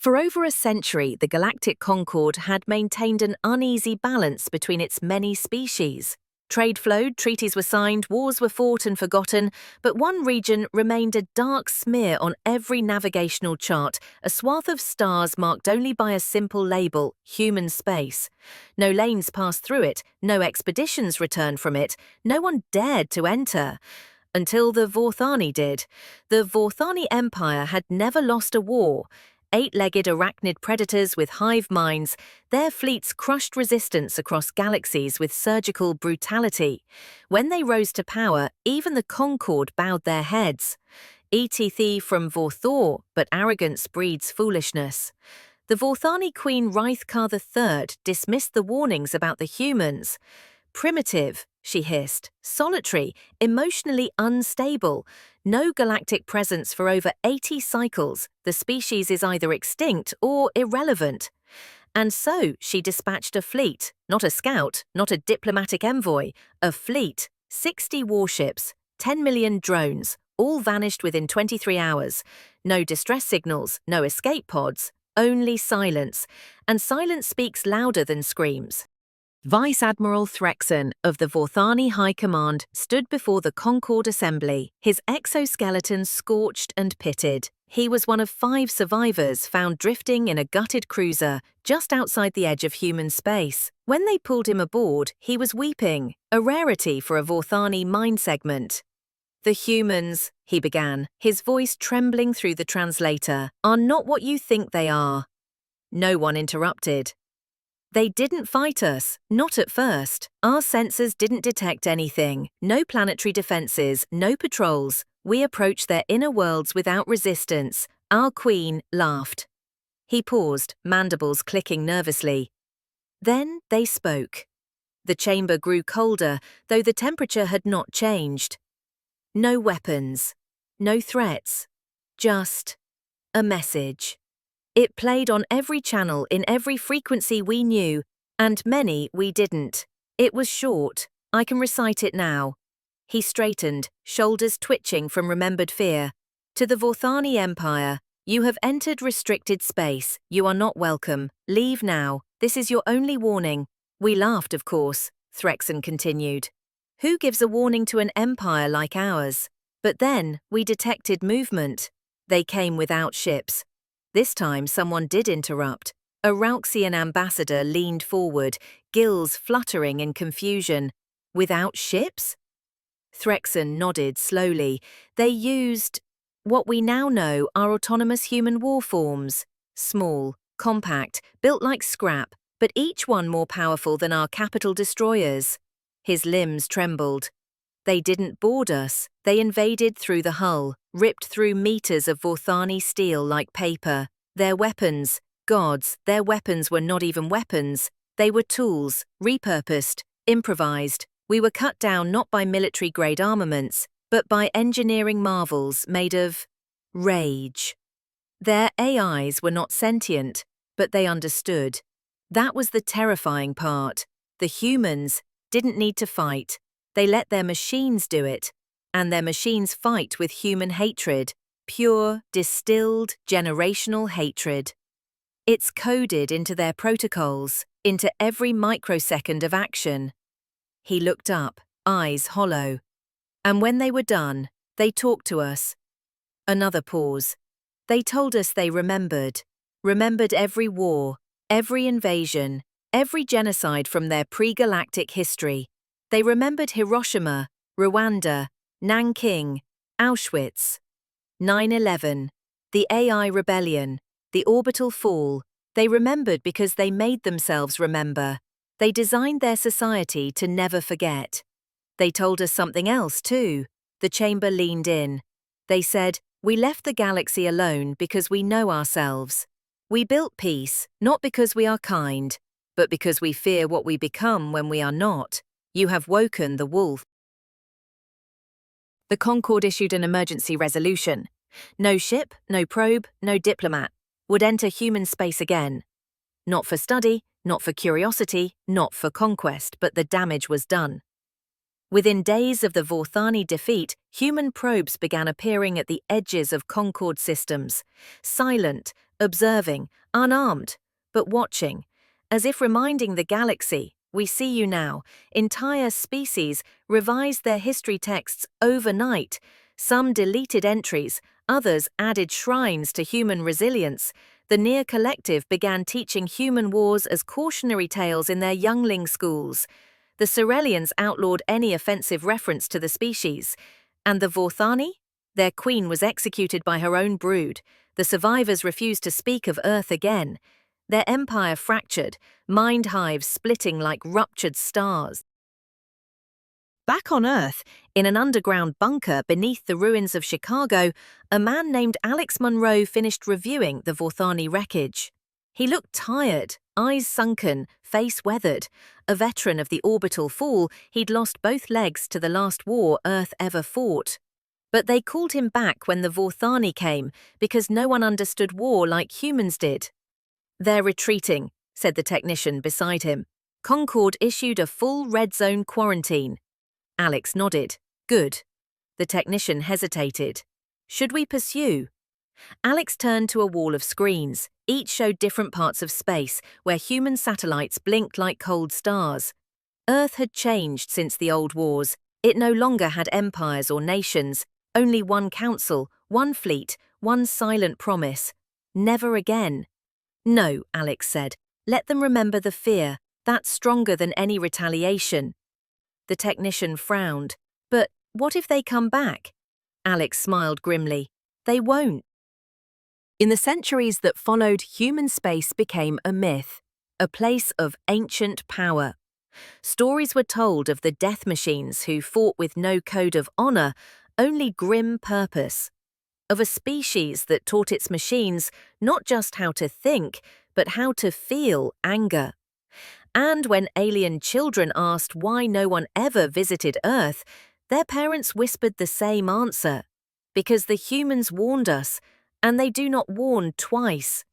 For over a century, the galactic Concord had maintained an uneasy balance between its many species. Trade flowed, treaties were signed, wars were fought and forgotten, but one region remained a dark smear on every navigational chart, a swath of stars marked only by a simple label, human space. No lanes passed through it, no expeditions returned from it, no one dared to enter. Until the Vorthani did. The Vorthani Empire had never lost a war. Eight-legged arachnid predators with hive minds, their fleets crushed resistance across galaxies with surgical brutality. When they rose to power, even the Concord bowed their heads. ETT from Vorthor, but arrogance breeds foolishness. The Vorthani Queen Rithkar III dismissed the warnings about the humans. Primitive, she hissed, solitary, emotionally unstable. No galactic presence for over 80 cycles. The species is either extinct or irrelevant. And so she dispatched a fleet, not a scout, not a diplomatic envoy, a fleet, 60 warships, 10 million drones, all vanished within 23 hours. No distress signals, no escape pods, only silence. And silence speaks louder than screams. Vice Admiral Threxon of the Vorthani High Command stood before the Concord Assembly, his exoskeleton scorched and pitted. He was one of 5 survivors found drifting in a gutted cruiser just outside the edge of human space. When they pulled him aboard, he was weeping, a rarity for a Vorthani mind segment. "The humans," he began, his voice trembling through the translator, "are not what you think they are." No one interrupted. "They didn't fight us, not at first. Our sensors didn't detect anything. No planetary defenses, no patrols. We approached their inner worlds without resistance." Our queen laughed. He paused, mandibles clicking nervously. Then they spoke. The chamber grew colder, though the temperature had not changed. No weapons, no threats, just a message. It played on every channel in every frequency we knew, and many we didn't. It was short. I can recite it now. He straightened, shoulders twitching from remembered fear. "To the Vorthani Empire, you have entered restricted space. You are not welcome. Leave now. This is your only warning." "We laughed, of course," Threxon continued. "Who gives a warning to an empire like ours?" But then we detected movement. They came without ships. This time someone did interrupt. A Rauxian ambassador leaned forward, gills fluttering in confusion. "Without ships?" Threxon nodded slowly. "They used what we now know are autonomous human war forms. Small, compact, built like scrap, but each one more powerful than our capital destroyers." His limbs trembled. "They didn't board us. They invaded through the hull, ripped through meters of Vorthani steel like paper. Their weapons, gods, their weapons were not even weapons. They were tools, repurposed, improvised. We were cut down not by military-grade armaments, but by engineering marvels made of rage. Their AIs were not sentient, but they understood. That was the terrifying part. The humans didn't need to fight. They let their machines do it. And their machines fight with human hatred, pure, distilled, generational hatred. It's coded into their protocols, into every microsecond of action." He looked up, eyes hollow. "And when they were done, they talked to us." Another pause. "They told us they remembered every war, every invasion, every genocide from their pre-galactic history. They remembered Hiroshima, Rwanda, Nanking, Auschwitz, 9/11, the AI rebellion, the orbital fall. They remembered because they made themselves remember. They designed their society to never forget. They told us something else, too." The chamber leaned in. They said, "We left the galaxy alone because we know ourselves. We built peace, not because we are kind, but because we fear what we become when we are not. You have woken the wolf." The Concord issued an emergency resolution. No ship, no probe, no diplomat would enter human space again. Not for study, not for curiosity, not for conquest, but the damage was done. Within days of the Vorthani defeat, human probes began appearing at the edges of Concord systems, silent, observing, unarmed, but watching, as if reminding the galaxy, "We see you now." Entire species revised their history texts overnight. Some deleted entries, others added shrines to human resilience. The Near Collective began teaching human wars as cautionary tales in their youngling schools. The Corellians outlawed any offensive reference to the species. And the Vorthani? Their queen was executed by her own brood. The survivors refused to speak of Earth again. Their empire fractured, mind hives splitting like ruptured stars. Back on Earth, in an underground bunker beneath the ruins of Chicago, a man named Alex Monroe finished reviewing the Vorthani wreckage. He looked tired, eyes sunken, face weathered. A veteran of the orbital fall, he'd lost both legs to the last war Earth ever fought. But they called him back when the Vorthani came, because no one understood war like humans did. "They're retreating," said the technician beside him. "Concord issued a full red zone quarantine." Alex nodded. "Good." The technician hesitated. "Should we pursue?" Alex turned to a wall of screens. Each showed different parts of space, where human satellites blinked like cold stars. Earth had changed since the old wars. It no longer had empires or nations, only one council, one fleet, one silent promise. Never again. "No," Alex said. "Let them remember the fear. That's stronger than any retaliation." The technician frowned. "But what if they come back?" Alex smiled grimly. "They won't." In the centuries that followed, human space became a myth, a place of ancient power. Stories were told of the death machines who fought with no code of honor, only grim purpose. Of a species that taught its machines not just how to think, but how to feel anger. And when alien children asked why no one ever visited Earth, their parents whispered the same answer. Because the humans warned us, and they do not warn twice.